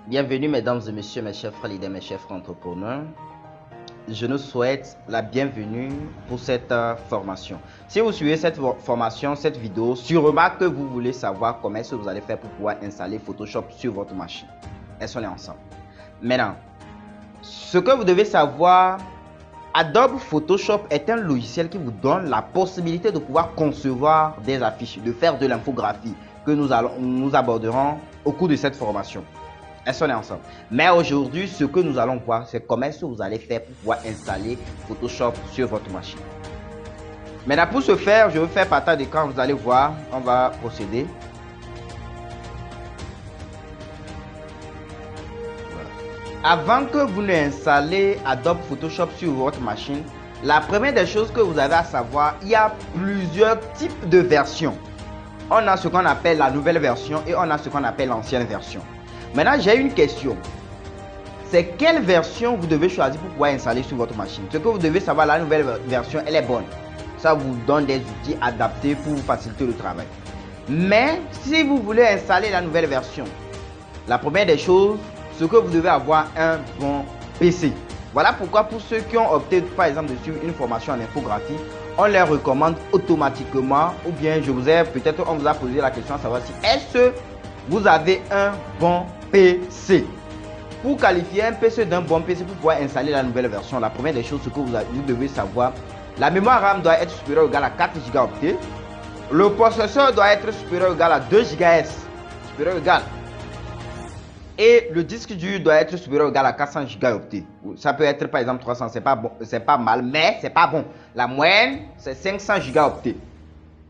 Bienvenue mesdames et messieurs, mes chers frères leaders, mes chers frères entrepreneurs. Je nous souhaite la bienvenue pour cette formation. Si vous suivez cette formation, cette vidéo, sûrement que vous voulez savoir comment est-ce que vous allez faire pour pouvoir installer Photoshop sur votre machine. Est-ce qu'on est ensemble? Maintenant, ce que vous devez savoir, Adobe Photoshop est un logiciel qui vous donne la possibilité de pouvoir concevoir des affiches, de faire de l'infographie que nous aborderons au cours de cette formation. Est-ce qu'on est ensemble? Mais aujourd'hui, ce que nous allons voir, c'est comment est-ce que vous allez faire pour pouvoir installer Photoshop sur votre machine. Maintenant, pour ce faire, je vais faire partage d'écran. Vous allez voir, on va procéder. Avant que vous n'installez Adobe Photoshop sur votre machine, la première des choses que vous avez à savoir, il y a plusieurs types de versions. On a ce qu'on appelle la nouvelle version et on a ce qu'on appelle l'ancienne version. Maintenant, j'ai une question. C'est quelle version vous devez choisir pour pouvoir installer sur votre machine? Ce que vous devez savoir, la nouvelle version, elle est bonne. Ça vous donne des outils adaptés pour vous faciliter le travail. Mais si vous voulez installer la nouvelle version, la première des choses, ce que vous devez avoir un bon PC. Voilà pourquoi pour ceux qui ont opté par exemple de suivre une formation en infographie, on les recommande automatiquement, ou bien on vous a posé la question à savoir si est-ce que vous avez un bon PC. Pour qualifier un PC d'un bon PC pour pouvoir installer la nouvelle version, la première des choses que vous devez savoir, la mémoire RAM doit être supérieure ou égale à 4 Go. Le processeur doit être supérieur ou égal à 2 GHz. Supérieur ou égal. Et le disque dur doit être supérieur ou égal à 400 Go. Ça peut être par exemple 300, c'est pas bon, c'est pas mal, mais c'est pas bon. La moyenne, c'est 500 Go.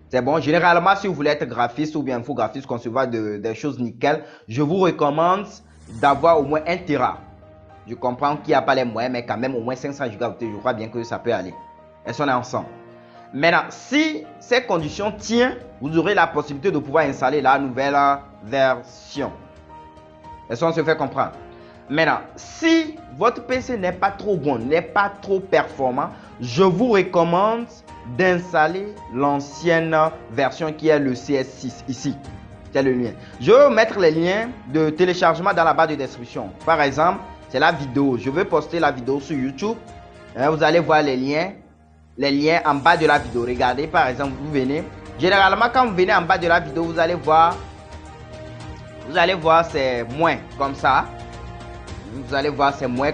C'est bon. Généralement, si vous voulez être graphiste ou bien infographiste, concevoir des choses nickel, je vous recommande d'avoir au moins 1 Tera. Je comprends qu'il n'y a pas les moyens, mais quand même au moins 500 Go. Je crois bien que ça peut aller. Est-ce qu'on est ensemble? Maintenant, si ces conditions tiennent, vous aurez la possibilité de pouvoir installer la nouvelle version. Est-ce qu'on se fait comprendre? Maintenant, si votre PC n'est pas trop bon, n'est pas trop performant, je vous recommande d'installer l'ancienne version qui est le CS6 ici. C'est le lien. Je vais vous mettre les liens de téléchargement dans la barre de description. Par exemple, c'est la vidéo. Je vais poster la vidéo sur YouTube. Vous allez voir les liens en bas de la vidéo. Regardez, par exemple, vous venez. Généralement, quand vous venez en bas de la vidéo, vous allez voir c'est moins comme ça. Vous allez voir c'est moins